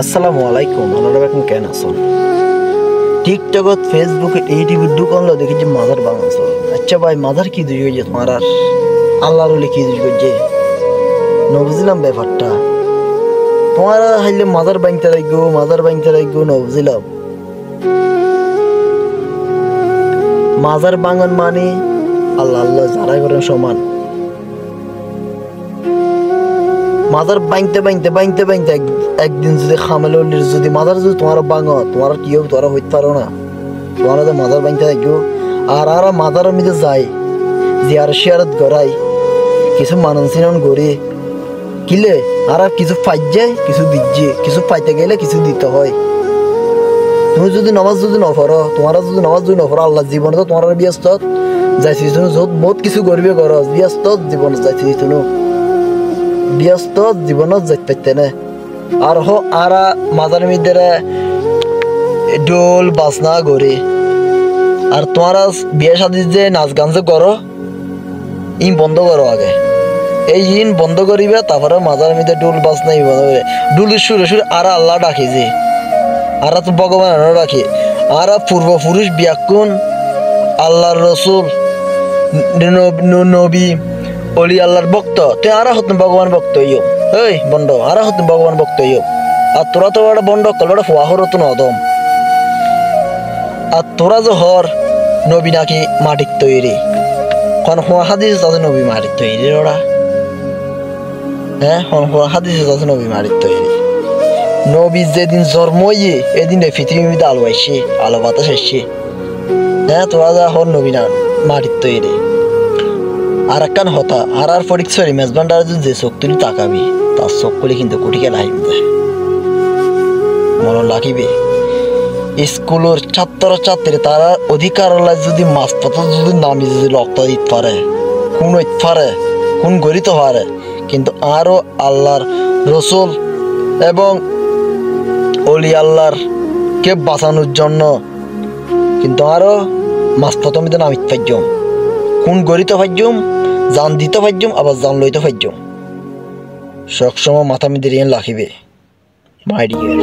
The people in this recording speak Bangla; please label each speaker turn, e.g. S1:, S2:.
S1: আসসালামু আলাইকুম। আপনারা এখন কেন আছেন? টিকটকত ফেসবুকে ইউটিউবে ঢুকলো দেখি যে মাজার বানাচ্ছ। আচ্ছা ভাই, মাজার কি দুই হয়েছে তোমার? আর আল্লাহর হলে কি দুই করছে? নবুঝলাম ব্যাপারটা। তোমার হাইলে মাজার বানতে রাখবো নবুঝলাম। মাজার বাঙন মানে আল্লাহ আল্লাহ যারা করেন সমান। মাজার বাইনতে একদিন যদি খামেল যদি মাজার যদি তোমার বাঙ তোমার কি হবে? তোমরা হইতে পারো না। তোমার মাজার বাইনতে থাকবো। আর মাজারের মধ্যে যায় জিয়ার শিয়ারত গড়াই কিছু মানসিনন গড়ে কিলে আর কিছু ফাইট যায়, কিছু দিচ্ছে, কিছু পাইতে গেলে কিছু দিতে হয়। তুমি যদি নামাজ যদি নপড়ো, তোমার যদি নামাজ যদি নপড়ো, আল্লাহ জীবনে তো তোমার ব্যস্ত যাইছি যত বহুত কিছু করবে গরজ ব্যস্ত জীবন যাইছি তুমি ব্যস্ত জীবনত যাইতে পারতে না। আর মাজার মধ্যে ডোল বাজনা করে আর তোমার বিয়ে শাদি যে নাচ গান যে করো ইন বন্ধ করো আগে। এই ইন বন্ধ করিবে, তারপরে মাজার মধ্যে ডোল বাজনা বন্ধ করে ডুলের সুরে আর আল্লাহ ডাকে যে আর তো ভগবান ডাকে। আর পূর্বপুরুষ ব্যাকুণ আল্লাহর রসুল নবী অলি আল্লাহর ভক্ত তুই আর হতেন ভগবান ভক্ত ইয় এই বন্ড আর হতেন ভগবান ভক্ত ইয়। আর তোরা তো একটা বন্ড কলটা ফোয়া হরতো নদম। আর তোরা যে হর নবী নাকি মাটির তৈরি কোন হওয়া হাদিস আছে নবী মাটির তৈরি ওরা। হ্যাঁ, হওয়া হাদিস আছে নবী মাটির তৈরি। নবী যেদিন জন্ম এদিন পৃথিবীতে আলো আসছে, আলো বাতাস আসছে। হ্যাঁ, তোরা যা হর নবী না মাটির তৈরি। আর একখান হতা আর পরীক্ষারি মেজবান্ডার যে চোখ তুলি তাকাবি তার চোখ খুলে কিন্তু কুটিকে লাইব যায় মন লাগিবে। স্কুলের ছাত্রী তারা অধিকার যদি মাছ পথ যদি নামি যদি রক্ত দিতে পারে কোন হইতে পারে কোন গড়িতে পারে, কিন্তু আরো আল্লাহর রসুল এবং অলি আল্লাহর কে বাঁচানোর জন্য কিন্তু আরো মাছ প্রথমে নামিতে পারজম, কোন গড়িতে পারজম, জান দিতে পারজম, আবার জান লইতে পারজম। সবসময় মাথা মিদিয়ে রাখিবে মাই ডিয়ার।